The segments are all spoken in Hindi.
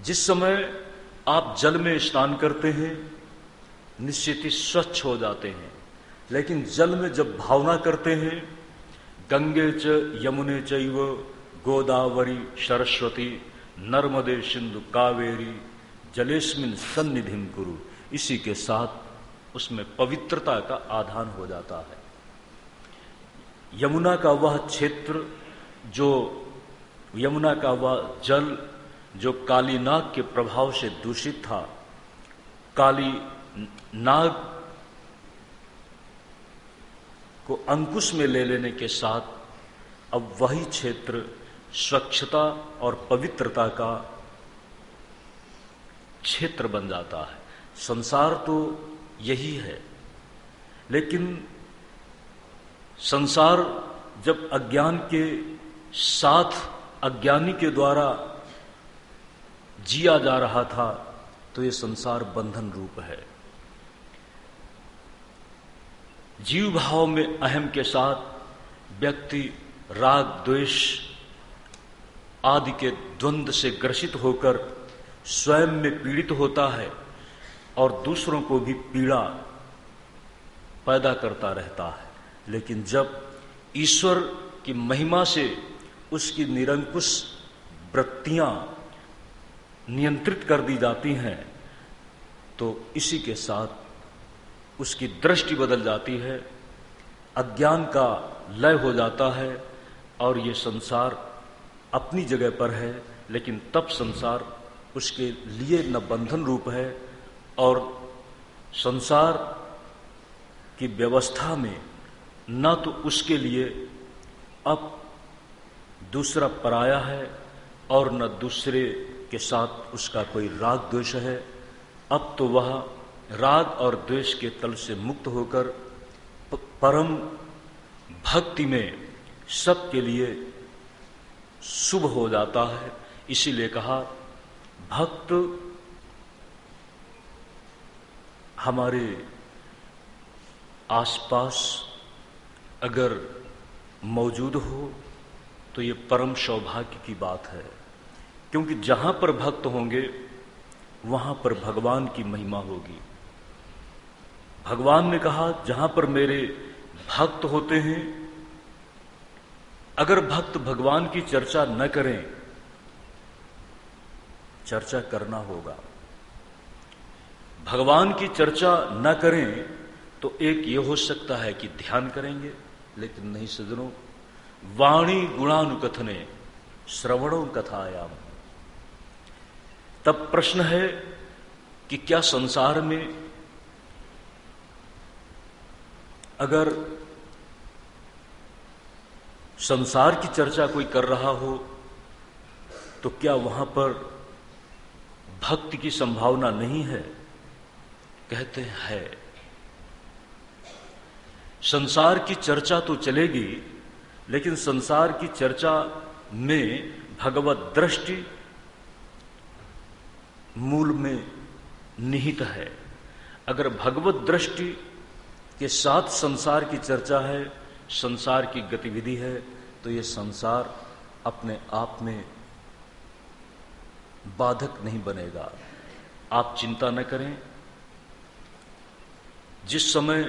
जिस समय आप जल में स्नान करते हैं निश्चित ही स्वच्छ हो जाते हैं, लेकिन जल में जब भावना करते हैं गंगे च यमुने चैव गोदावरी सरस्वती नर्मदे सिंधु कावेरी जलेस्मिन सन्निधिम कुरु, इसी के साथ उसमें पवित्रता का आधान हो जाता है। यमुना का वह क्षेत्र जो यमुना का वह जल जो काली नाग के प्रभाव से दूषित था, काली नाग को अंकुश में ले लेने के साथ अब वही क्षेत्र स्वच्छता और पवित्रता का क्षेत्र बन जाता है। संसार तो यही है, लेकिन संसार जब अज्ञान के साथ अज्ञानी के द्वारा जिया जा रहा था तो ये संसार बंधन रूप है। जीव भाव में अहम के साथ व्यक्ति राग द्वेष आदि के द्वंद्व से ग्रसित होकर स्वयं में पीड़ित होता है और दूसरों को भी पीड़ा पैदा करता रहता है। लेकिन जब ईश्वर की महिमा से उसकी निरंकुश वृत्तियां नियंत्रित कर दी जाती हैं तो इसी के साथ उसकी दृष्टि बदल जाती है, अज्ञान का लय हो जाता है और ये संसार अपनी जगह पर है, लेकिन तब संसार उसके लिए न बंधन रूप है और संसार की व्यवस्था में न तो उसके लिए अब दूसरा पराया है और न दूसरे के साथ उसका कोई राग द्वेष है। अब तो वह राग और द्वेष के तल से मुक्त होकर परम भक्ति में सबके लिए शुभ हो जाता है। इसीलिए कहा भक्त हमारे आसपास अगर मौजूद हो तो ये परम सौभाग्य की बात है, क्योंकि जहां पर भक्त होंगे वहां पर भगवान की महिमा होगी। भगवान ने कहा जहां पर मेरे भक्त होते हैं, अगर भक्त भगवान की चर्चा न करें, चर्चा करना होगा। भगवान की चर्चा न करें तो एक ये हो सकता है कि ध्यान करेंगे, लेकिन नहीं सज्जनों, वाणी गुणानुकथने श्रवणों कथायाम। तब प्रश्न है कि क्या संसार में अगर संसार की चर्चा कोई कर रहा हो तो क्या वहां पर भक्ति की संभावना नहीं है? कहते हैं संसार की चर्चा तो चलेगी, लेकिन संसार की चर्चा में भगवत दृष्टि मूल में निहित है। अगर भगवत दृष्टि के साथ संसार की चर्चा है, संसार की गतिविधि है, तो ये संसार अपने आप में बाधक नहीं बनेगा। आप चिंता न करें। जिस समय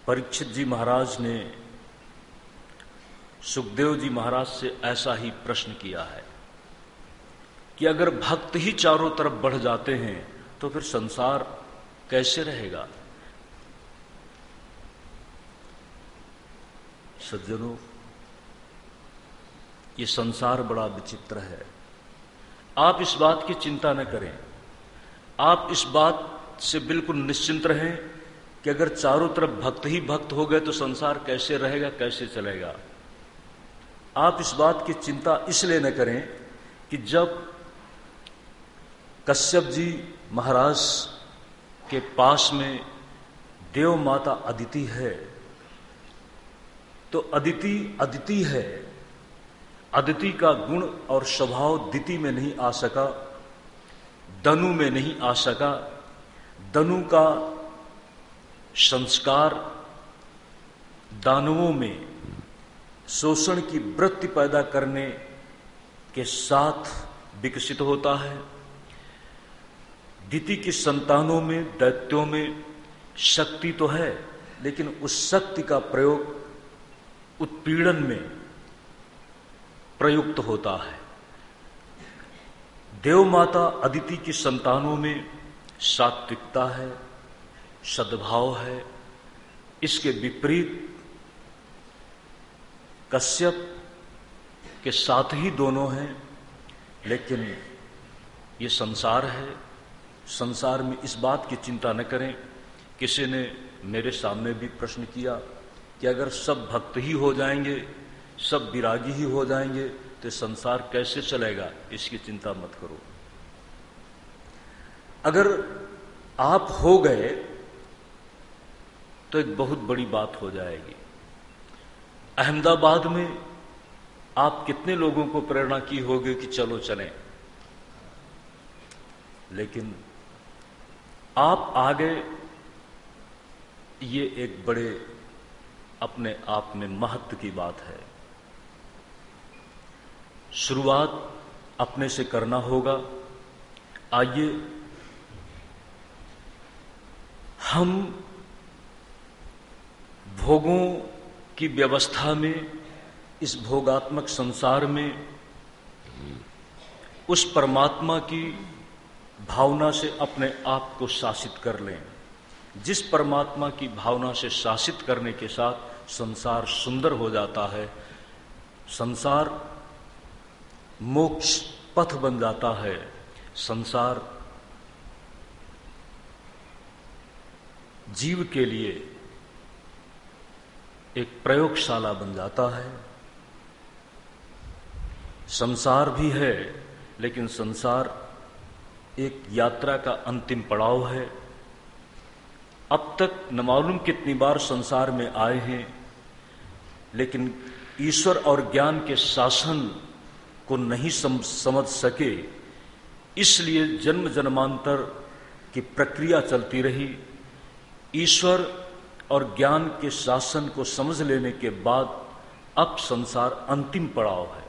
परीक्षित जी महाराज ने सुखदेव जी महाराज से ऐसा ही प्रश्न किया है कि अगर भक्त ही चारों तरफ बढ़ जाते हैं तो फिर संसार कैसे रहेगा? सज्जनों, ये संसार बड़ा विचित्र है। आप इस बात की चिंता न करें। आप इस बात से बिल्कुल निश्चिंत रहें कि अगर चारों तरफ भक्त ही भक्त हो गए तो संसार कैसे रहेगा, कैसे चलेगा। आप इस बात की चिंता इसलिए न करें कि जब कश्यप जी महाराज के पास में देव माता अदिति है, तो अदिति अदिति है। अदिति का गुण और स्वभाव दिति में नहीं आ सका, दनु में नहीं आ सका। दनु का संस्कार दानवों में शोषण की वृत्ति पैदा करने के साथ विकसित होता है। दिति की संतानों में, दैत्यों में शक्ति तो है, लेकिन उस शक्ति का प्रयोग उत्पीड़न में प्रयुक्त होता है। देव माता अदिति की संतानों में सात्विकता है, सद्भाव है। इसके विपरीत कश्यप के साथ ही दोनों हैं, लेकिन ये संसार है। संसार में इस बात की चिंता न करें। किसी ने मेरे सामने भी प्रश्न किया कि अगर सब भक्त ही हो जाएंगे, सब विरागी ही हो जाएंगे, तो संसार कैसे चलेगा? इसकी चिंता मत करो। अगर आप हो गए तो एक बहुत बड़ी बात हो जाएगी। अहमदाबाद में आप कितने लोगों को प्रेरणा की होगी कि चलो चलें, लेकिन आप आ गए, ये एक बड़े अपने आप में महत्व की बात है। शुरुआत अपने से करना होगा। आइए हम भोगों की व्यवस्था में, इस भोगात्मक संसार में उस परमात्मा की भावना से अपने आप को शासित कर लें। जिस परमात्मा की भावना से शासित करने के साथ संसार सुंदर हो जाता है, संसार मोक्ष पथ बन जाता है, संसार जीव के लिए एक प्रयोगशाला बन जाता है। संसार भी है, लेकिन संसार एक यात्रा का अंतिम पड़ाव है। अब तक न मालूम कितनी बार संसार में आए हैं, लेकिन ईश्वर और ज्ञान के शासन को नहीं समझ सके, इसलिए जन्म जन्मांतर की प्रक्रिया चलती रही। ईश्वर और ज्ञान के शासन को समझ लेने के बाद अब संसार अंतिम पड़ाव है।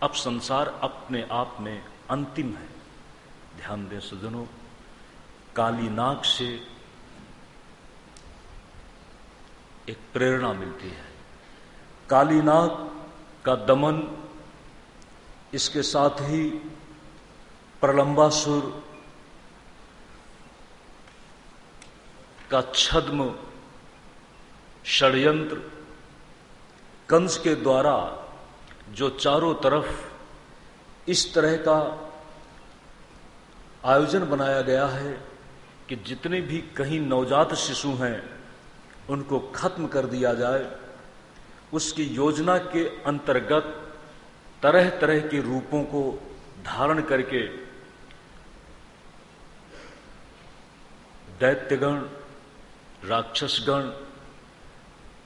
अब संसार अपने आप में अंतिम है। ध्यान दें सज्जनों, काली नाग से एक प्रेरणा मिलती है। काली नाग का दमन, इसके साथ ही प्रलंबासुर का छद्म षड्यंत्र, कंस के द्वारा जो चारों तरफ इस तरह का आयोजन बनाया गया है कि जितने भी कहीं नवजात शिशु हैं उनको खत्म कर दिया जाए, उसकी योजना के अंतर्गत तरह तरह के रूपों को धारण करके दैत्यगण, राक्षसगण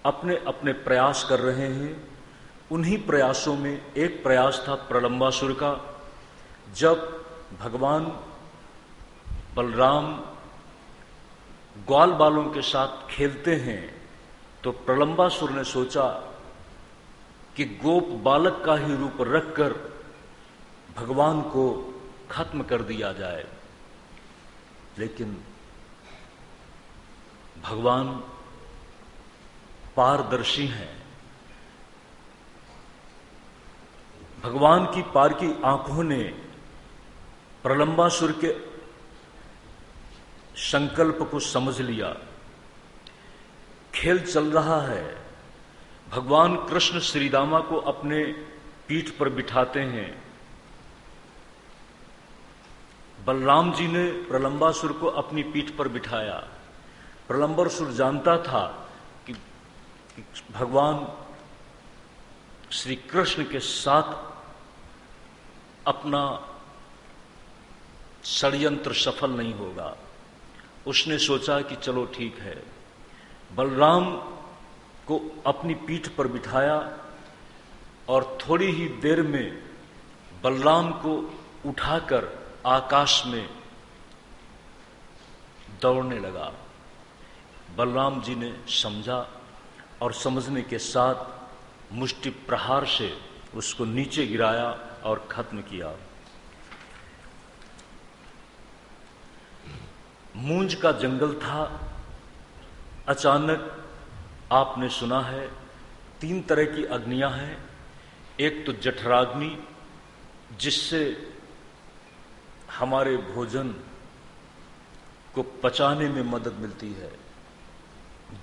अपने अपने प्रयास कर रहे हैं। उन्हीं प्रयासों में एक प्रयास था प्रलंबासुर का। जब भगवान बलराम ग्वाल बालों के साथ खेलते हैं तो प्रलंबासुर ने सोचा कि गोप बालक का ही रूप रखकर भगवान को खत्म कर दिया जाए, लेकिन भगवान पारदर्शी हैं। भगवान की पार की आंखों ने प्रलंबासुर के संकल्प को समझ लिया। खेल चल रहा है, भगवान कृष्ण श्रीदामा को अपने पीठ पर बिठाते हैं। बलराम जी ने प्रलंबासुर को अपनी पीठ पर बिठाया। प्रलंबासुर जानता था कि भगवान श्री कृष्ण के साथ अपना षड्यंत्र सफल नहीं होगा। उसने सोचा कि चलो ठीक है, बलराम को अपनी पीठ पर बिठाया और थोड़ी ही देर में बलराम को उठाकर आकाश में दौड़ने लगा। बलराम जी ने समझा और समझने के साथ मुष्टि प्रहार से उसको नीचे गिराया और खत्म किया। मूंज का जंगल था। अचानक आपने सुना है 3 तरह की अग्नियां हैं। एक तो जठराग्नि, जिससे हमारे भोजन को पचाने में मदद मिलती है।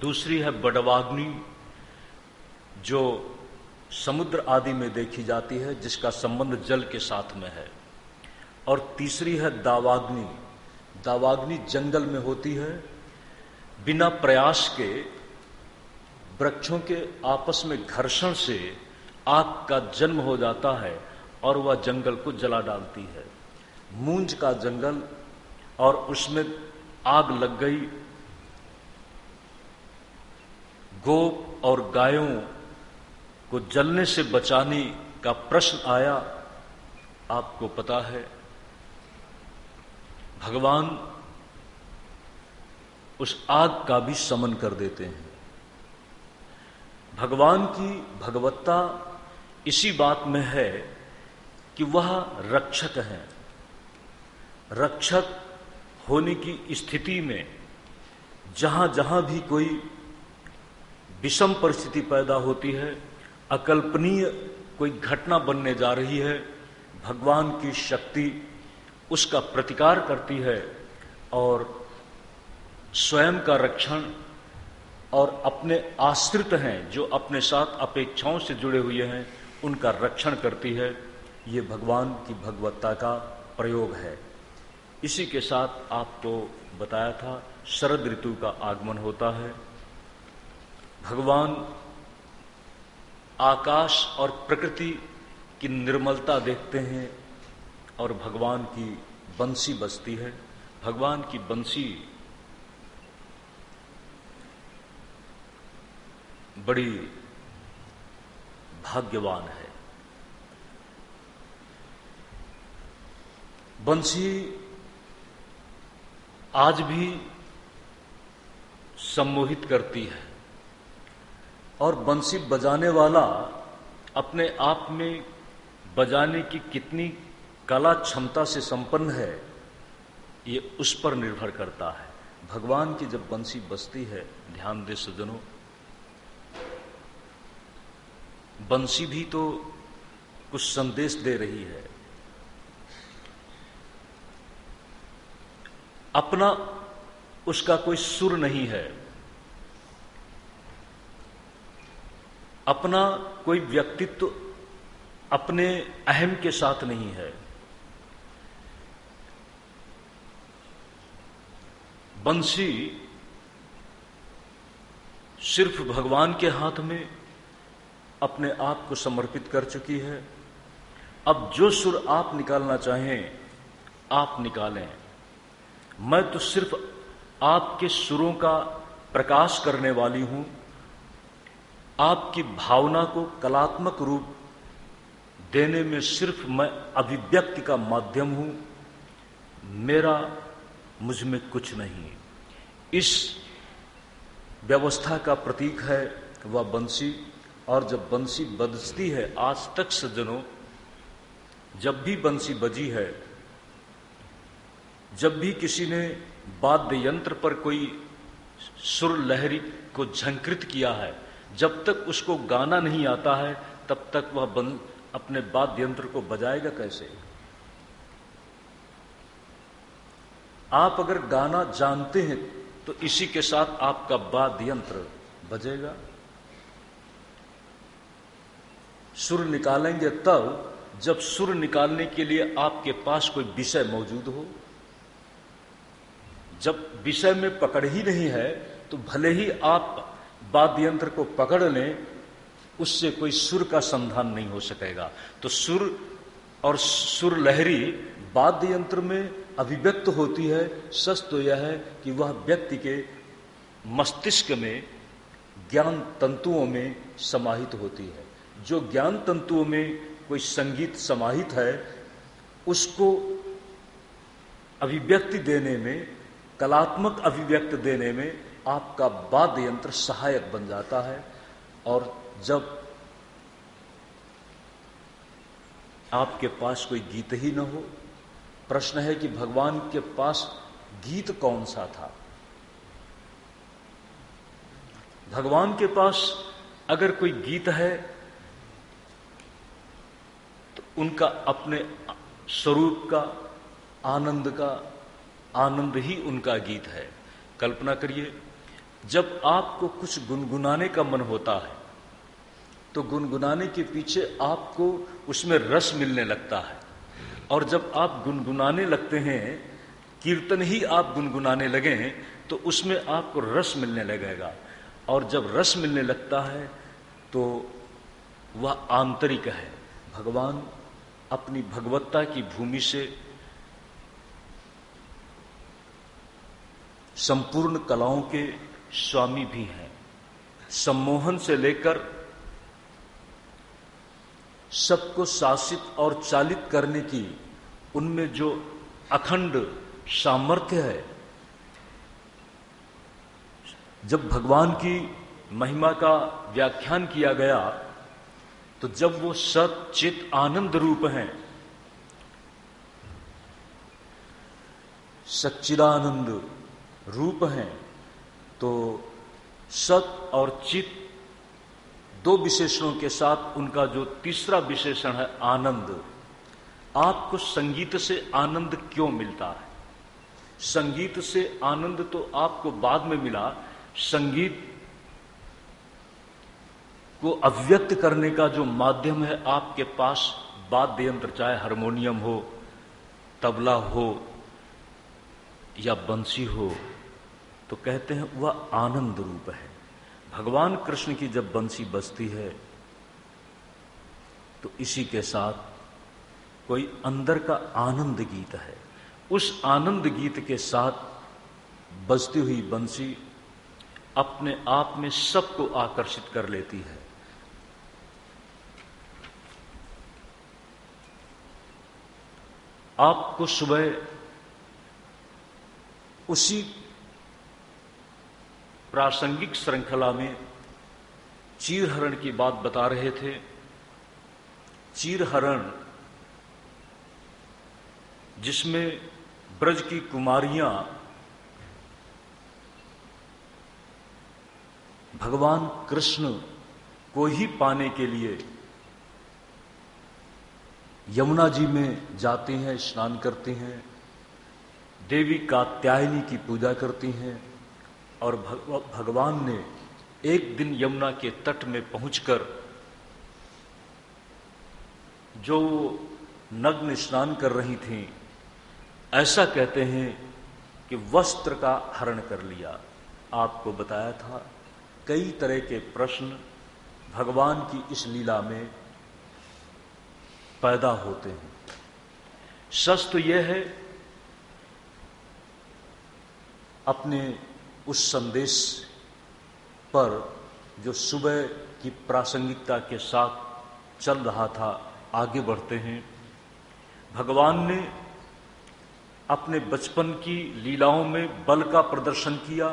दूसरी है बड़वाग्नि, जो समुद्र आदि में देखी जाती है, जिसका संबंध जल के साथ में है। और तीसरी है दावाग्नि। दावाग्नि जंगल में होती है। बिना प्रयास के वृक्षों के आपस में घर्षण से आग का जन्म हो जाता है और वह जंगल को जला डालती है। मूंज का जंगल, और उसमें आग लग गई। गोप और गायों को जलने से बचाने का प्रश्न आया। आपको पता है, भगवान उस आग का भी शमन कर देते हैं। भगवान की भगवत्ता इसी बात में है कि वह रक्षक हैं। रक्षक होने की स्थिति में जहां जहां भी कोई विषम परिस्थिति पैदा होती है, अकल्पनीय कोई घटना बनने जा रही है, भगवान की शक्ति उसका प्रतिकार करती है और स्वयं का रक्षण और अपने आश्रित हैं, जो अपने साथ अपेक्षाओं से जुड़े हुए हैं, उनका रक्षण करती है। ये भगवान की भगवत्ता का प्रयोग है। इसी के साथ आपको बताया था, शरद ऋतु का आगमन होता है। भगवान आकाश और प्रकृति की निर्मलता देखते हैं और भगवान की बंसी बजती है। भगवान की बंसी बड़ी भाग्यवान है। बंसी आज भी सम्मोहित करती है और बंसी बजाने वाला अपने आप में बजाने की कितनी कला क्षमता से संपन्न है, ये उस पर निर्भर करता है। भगवान की जब बंसी बजती है, ध्यान दे सज्जनों, बंसी भी तो कुछ संदेश दे रही है। अपना उसका कोई सुर नहीं है, अपना कोई व्यक्तित्व अपने अहम के साथ नहीं है। बंसी सिर्फ भगवान के हाथ में अपने आप को समर्पित कर चुकी है। अब जो सुर आप निकालना चाहें आप निकालें। मैं तो सिर्फ आपके सुरों का प्रकाश करने वाली हूं, आपकी भावना को कलात्मक रूप देने में सिर्फ मैं अभिव्यक्ति का माध्यम हूं। मेरा मुझ में कुछ नहीं। इस व्यवस्था का प्रतीक है वह बंसी। और जब बंसी बजती है, आज तक सज्जनों, जब भी बंसी बजी है, जब भी किसी ने वाद्य यंत्र पर कोई सुर लहरी को झंकृत किया है, जब तक उसको गाना नहीं आता है तब तक वह अपने वाद्य यंत्र को बजाएगा कैसे? आप अगर गाना जानते हैं तो इसी के साथ आपका वाद्य यंत्र बजेगा। सुर निकालेंगे तब जब सुर निकालने के लिए आपके पास कोई विषय मौजूद हो। जब विषय में पकड़ ही नहीं है तो भले ही आप वाद्य यंत्र को पकड़ लें, उससे कोई सुर का संधान नहीं हो सकेगा। तो सुर और सुर लहरी वाद्य यंत्र में अभिव्यक्त होती है। सच तो यह है कि वह व्यक्ति के मस्तिष्क में ज्ञान तंतुओं में समाहित होती है। जो ज्ञान तंतुओं में कोई संगीत समाहित है, उसको अभिव्यक्ति देने में, कलात्मक अभिव्यक्ति देने में आपका वाद्य यंत्र सहायक बन जाता है। और जब आपके पास कोई गीत ही न हो। प्रश्न है कि भगवान के पास गीत कौन सा था? भगवान के पास अगर कोई गीत है तो उनका अपने स्वरूप का, आनंद का, आनंद ही उनका गीत है। कल्पना करिए, जब आपको कुछ गुनगुनाने का मन होता है तो गुनगुनाने के पीछे आपको उसमें रस मिलने लगता है, और जब आप गुनगुनाने लगते हैं, कीर्तन ही आप गुनगुनाने लगें तो उसमें आपको रस मिलने लगेगा, और जब रस मिलने लगता है तो वह आंतरिक है। भगवान अपनी भगवत्ता की भूमि से संपूर्ण कलाओं के स्वामी भी हैं। सम्मोहन से लेकर सबको शासित और चालित करने की उनमें जो अखंड सामर्थ्य है, जब भगवान की महिमा का व्याख्यान किया गया तो जब वो सत चित आनंद रूप हैं, सच्चिदानंद रूप हैं, तो सत और चित दो विशेषणों के साथ उनका जो तीसरा विशेषण है आनंद। आपको संगीत से आनंद क्यों मिलता है? संगीत से आनंद तो आपको बाद में मिला। संगीत को अव्यक्त करने का जो माध्यम है आपके पास, वाद्य यंत्र, चाहे हारमोनियम हो, तबला हो या बंसी हो, तो कहते हैं वह आनंद रूप है। भगवान कृष्ण की जब बंसी बजती है तो इसी के साथ कोई अंदर का आनंद गीत है। उस आनंद गीत के साथ बजती हुई बंसी अपने आप में सबको आकर्षित कर लेती है। आपको सुबह उसी प्रासंगिक श्रृंखला में चीरहरण की बात बता रहे थे। चीरहरण जिसमें ब्रज की कुमारियां भगवान कृष्ण को ही पाने के लिए यमुना जी में जाती हैं, स्नान करती हैं, देवी कात्यायनी की पूजा करती हैं, और भगवान ने एक दिन यमुना के तट में पहुंचकर जो नग्न स्नान कर रही थीं, ऐसा कहते हैं कि वस्त्र का हरण कर लिया। आपको बताया था कई तरह के प्रश्न भगवान की इस लीला में पैदा होते हैं। सच तो यह है, अपने उस संदेश पर जो सुबह की प्रासंगिकता के साथ चल रहा था, आगे बढ़ते हैं। भगवान ने अपने बचपन की लीलाओं में बल का प्रदर्शन किया,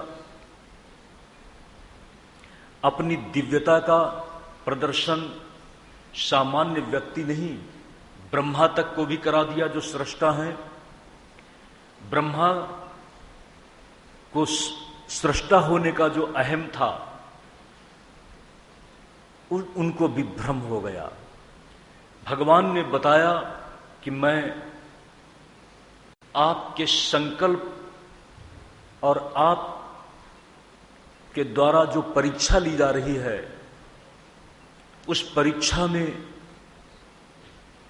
अपनी दिव्यता का प्रदर्शन सामान्य व्यक्ति नहीं, ब्रह्मा तक को भी करा दिया जो सृष्टा हैं। ब्रह्मा को सृष्टा होने का जो अहम था उनको भी भ्रम हो गया। भगवान ने बताया कि मैं आपके संकल्प और आप के द्वारा जो परीक्षा ली जा रही है उस परीक्षा में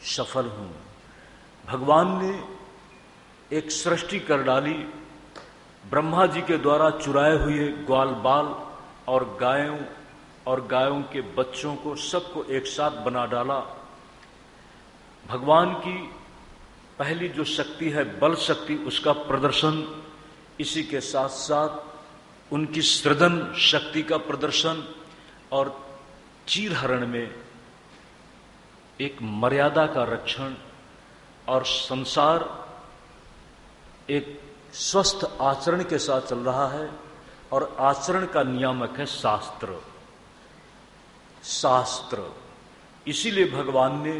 सफल हूं। भगवान ने एक सृष्टि कर डाली, ब्रह्मा जी के द्वारा चुराए हुए ग्वाल बाल और गायों के बच्चों को सबको एक साथ बना डाला। भगवान की पहली जो शक्ति है बल शक्ति, उसका प्रदर्शन, इसी के साथ साथ उनकी सृजन शक्ति का प्रदर्शन, और चीरहरण में एक मर्यादा का रक्षण, और संसार एक स्वस्थ आचरण के साथ चल रहा है, और आचरण का नियामक है शास्त्र। इसीलिए भगवान ने